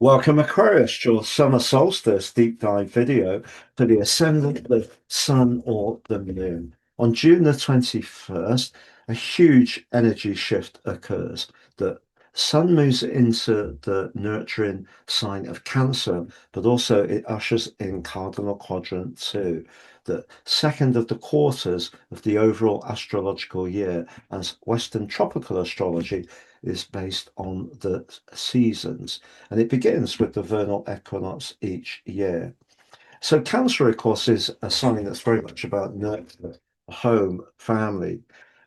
Welcome, Aquarius, to your summer solstice deep dive video for the ascendant of the sun or the moon. On June the 21st, a huge energy shift occurs. The sun moves into the nurturing sign of Cancer, but also it ushers in cardinal quadrant 2, the second of the quarters of the overall astrological year, as Western tropical astrology is based on the seasons, and it begins with the vernal equinox each year. So Cancer, of course, is a sign that's very much about nurture, home, family,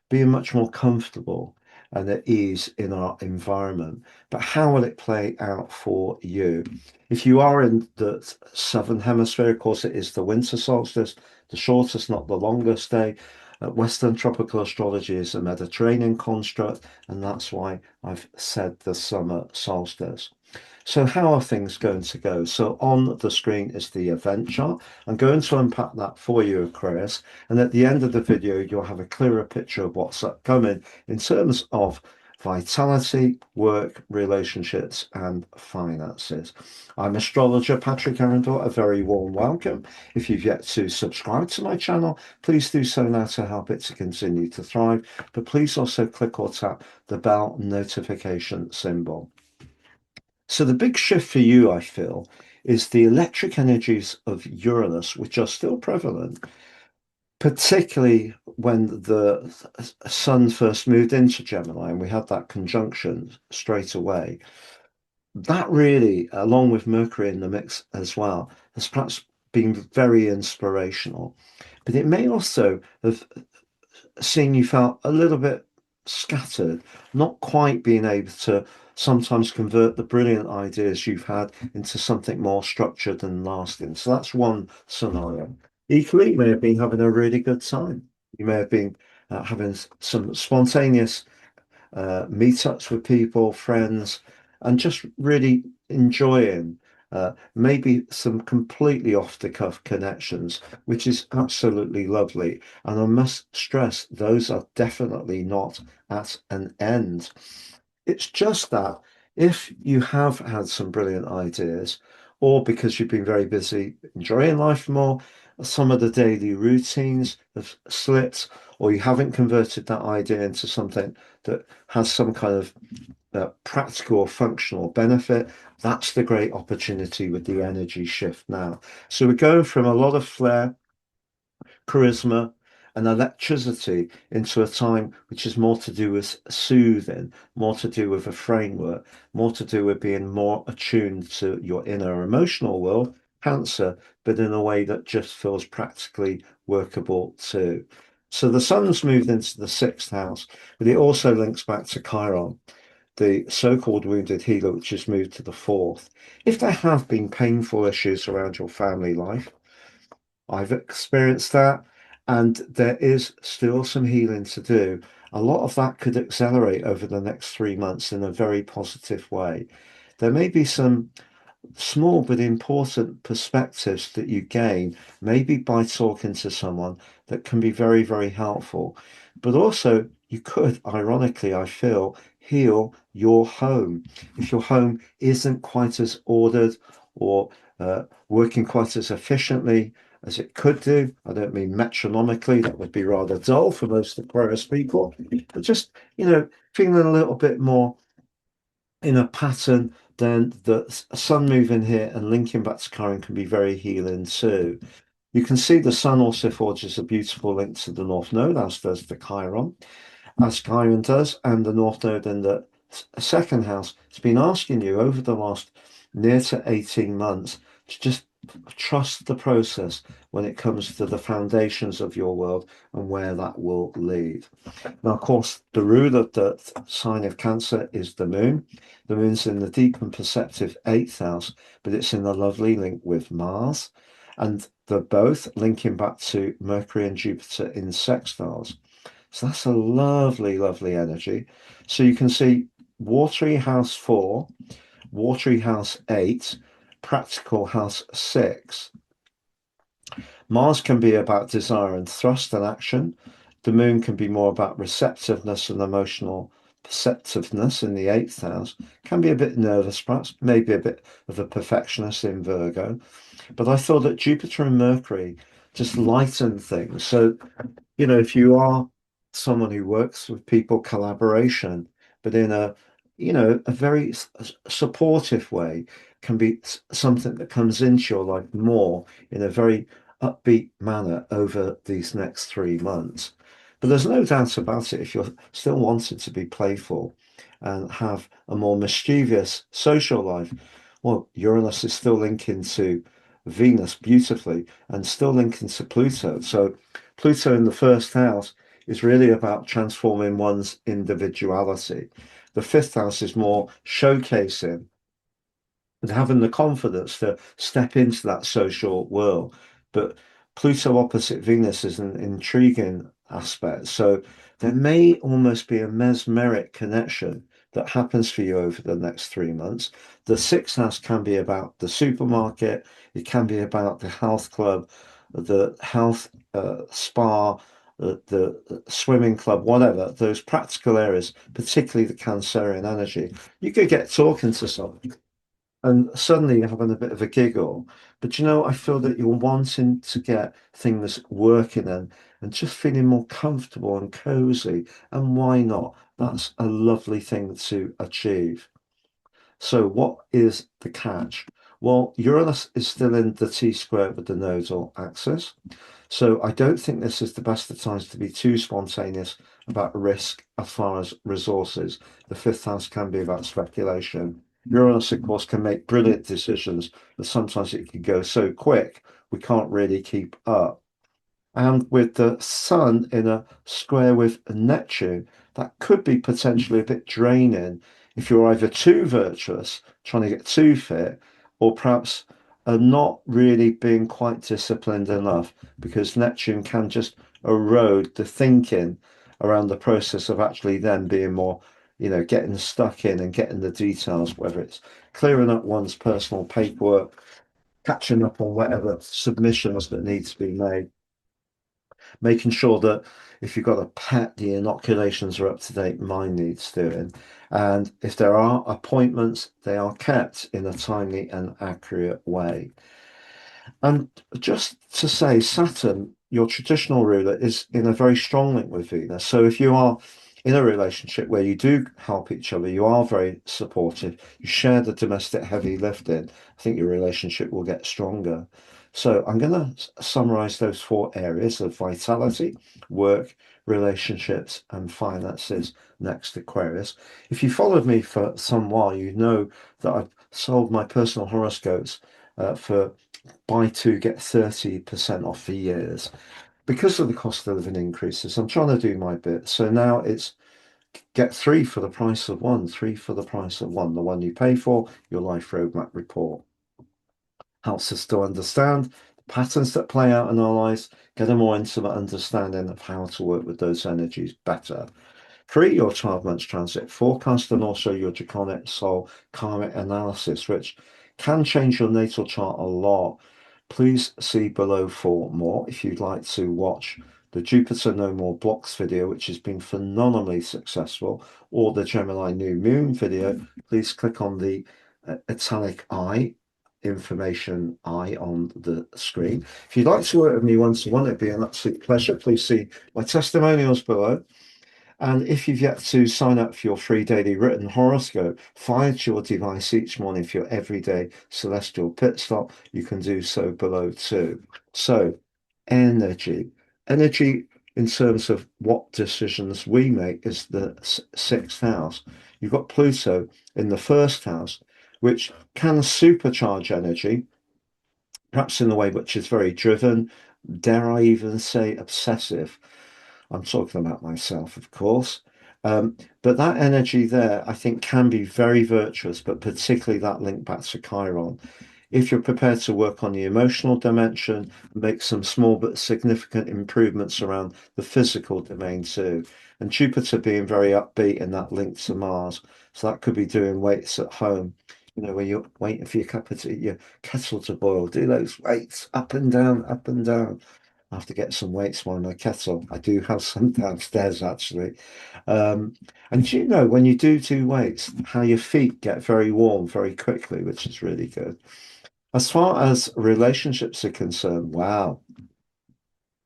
being much more comfortable and at ease in our environment. But how will it play out for you? If you are in the southern hemisphere, of course, it is the winter solstice, the shortest, not the longest day. Western tropical astrology is a Mediterranean construct, and that's why I've said the summer solstice. So how are things going to go? So on the screen is the event chart. I'm going to unpack that for you, Aquarius, and at the end of the video, you'll have a clearer picture of what's upcoming in terms of vitality, work, relationships, and finances. I'm astrologer Patrick Arundell. A very warm welcome. If you've yet to subscribe to my channel, please do so now to help it to continue to thrive. But please also click or tap the bell notification symbol. So the big shift for you, I feel, is the electric energies of Uranus, which are still prevalent, particularly when the sun first moved into Gemini and we had that conjunction straight away. That really, along with Mercury in the mix as well, has perhaps been very inspirational. But it may also have seen you felt a little bit scattered, not quite being able to sometimes convert the brilliant ideas you've had into something more structured and lasting. So that's one scenario. Equally, you may have been having a really good time. You may have been having some spontaneous meetups with people, friends, and just really enjoying maybe some completely off the cuff connections, which is absolutely lovely. And I must stress, those are definitely not at an end. It's just that if you have had some brilliant ideas, or because you've been very busy enjoying life more, some of the daily routines have slipped, or you haven't converted that idea into something that has some kind of practical or functional benefit, that's the great opportunity with the energy shift now. So we're going from a lot of flair, charisma, and electricity into a time which is more to do with soothing, more to do with a framework, more to do with being more attuned to your inner emotional world, Cancer, but in a way that just feels practically workable too. So the sun's moved into the sixth house, but it also links back to Chiron, the so-called wounded healer, which has moved to the fourth. If there have been painful issues around your family life, I've experienced that, and there is still some healing to do. A lot of that could accelerate over the next 3 months in a very positive way. There may be some small but important perspectives that you gain, maybe by talking to someone, that can be very, very helpful. But also, you could, ironically, I feel, heal your home. If your home isn't quite as ordered or working quite as efficiently as it could do, I don't mean metronomically, that would be rather dull for most Aquarius people, but just, feeling a little bit more in a pattern, then the sun moving here and linking back to Chiron can be very healing too. You can see the sun also forges a beautiful link to the North Node, as does the Chiron, as Chiron does, and the North Node in the second house has been asking you over the last near to 18 months to just trust the process when it comes to the foundations of your world and where that will lead. Now, of course, the ruler of the sign of Cancer is the moon. The moon's in the deep and perceptive eighth house, but it's in a lovely link with Mars. And they're both linking back to Mercury and Jupiter in sextiles. So that's a lovely, lovely energy. So you can see watery house 4, watery house 8, practical house 6. Mars can be about desire and thrust and action. The moon can be more about receptiveness and emotional perceptiveness in the eighth house, can be a bit nervous, perhaps, maybe a bit of a perfectionist in Virgo. But I thought that Jupiter and Mercury just lighten things. So, if you are someone who works with people, collaboration, but in a very supportive way, can be something that comes into your life more in a very upbeat manner over these next 3 months. But there's no doubt about it, if you're still wanting to be playful and have a more mischievous social life, well, Uranus is still linking to Venus beautifully and still linking to Pluto. So Pluto in the first house is really about transforming one's individuality. The fifth house is more showcasing and having the confidence to step into that social world. But Pluto opposite Venus is an intriguing aspect. So there may almost be a mesmeric connection that happens for you over the next 3 months. The sixth house can be about the supermarket, it can be about the health club, the health spa, the swimming club, whatever, those practical areas, particularly the Cancerian energy. You could get talking to someone and suddenly you're having a bit of a giggle. But I feel that you're wanting to get things working and just feeling more comfortable and cozy. And why not? That's a lovely thing to achieve. So, what is the catch? Well, Uranus is still in the T square with the nodal axis. So, I don't think this is the best of times to be too spontaneous about risk as far as resources. The fifth house can be about speculation. Uranus, of course, can make brilliant decisions, but sometimes it can go so quick we can't really keep up. And with the Sun in a square with Neptune, that could be potentially a bit draining if you're either too virtuous, trying to get too fit, or perhaps are not really being quite disciplined enough, because Neptune can just erode the thinking around the process of actually then being more, getting stuck in and getting the details, whether it's clearing up one's personal paperwork, catching up on whatever submissions that need to be made, making sure that if you've got a pet, the inoculations are up to date, mine needs doing. And if there are appointments, they are kept in a timely and accurate way. And just to say, Saturn, your traditional ruler, is in a very strong link with Venus. So if you are in a relationship where you do help each other, you are very supportive, you share the domestic heavy lifting, I think your relationship will get stronger. So I'm going to summarize those 4 areas of vitality, work, relationships, and finances next, Aquarius. If you followed me for some while, you know that I've sold my personal horoscopes for buy two, get 30% off for years. Because of the cost of living increases, I'm trying to do my bit. So now it's get 3 for the price of 1, 3 for the price of 1. The one you pay for, your life roadmap report. Helps us to understand the patterns that play out in our lives, get a more intimate understanding of how to work with those energies better. Create your 12 months transit forecast and also your draconic soul karmic analysis, which can change your natal chart a lot. Please see below for more. If you'd like to watch the Jupiter No More Blocks video, which has been phenomenally successful, or the Gemini New Moon video, please click on the italic I information eye on the screen. If you'd like to work with me one-to-one, it'd be an absolute pleasure. Please see my testimonials below. And if you've yet to sign up for your free daily written horoscope, find your device each morning for your everyday celestial pit stop, you can do so below too. So, energy. Energy in terms of what decisions we make is the sixth house. You've got Pluto in the first house, which can supercharge energy, perhaps in a way which is very driven, dare I even say obsessive. I'm talking about myself, of course. But that energy there, I think, can be very virtuous, but particularly that link back to Chiron. If you're prepared to work on the emotional dimension, make some small but significant improvements around the physical domain too. And Jupiter being very upbeat in that link to Mars. So that could be doing weights at home, when you're waiting for your cup of tea, your kettle to boil, do those weights up and down, up and down. I have to get some weights by my kettle. I do have some downstairs actually. Um, and do you know when you do weights, how your feet get very warm very quickly, which is really good. As far as relationships are concerned, wow,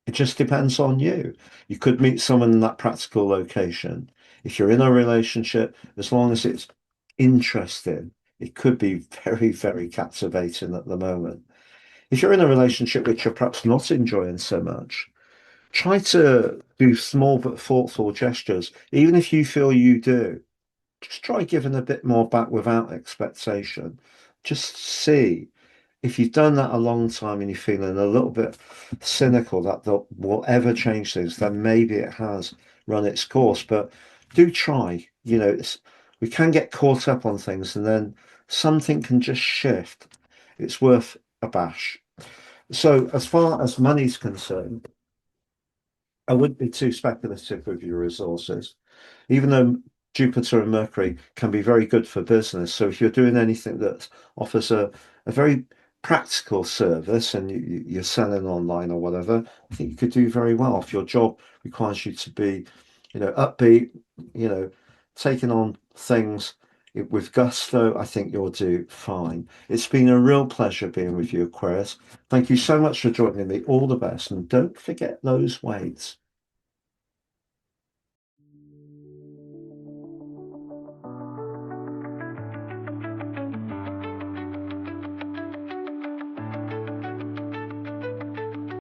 it just depends on you. You could meet someone in that practical location. If you're in a relationship, as long as it's interesting, it could be very, very captivating at the moment. If you're in a relationship which you're perhaps not enjoying so much, try to do small but thoughtful gestures. Even if you feel you do, just try giving a bit more back without expectation. Just see if you've done that a long time and you're feeling a little bit cynical that will ever change things, then maybe it has run its course. But do try. We can get caught up on things and then something can just shift. It's worth a bash. So, as far as money's concerned, I wouldn't be too speculative with your resources, even though Jupiter and Mercury can be very good for business. So if you're doing anything that offers a very practical service and you're selling online or whatever, I think you could do very well. If your job requires you to be, upbeat, you know, taking on things with gusto, I think you'll do fine. It's been a real pleasure being with you, Aquarius. Thank you so much for joining me. All the best. And don't forget those weights.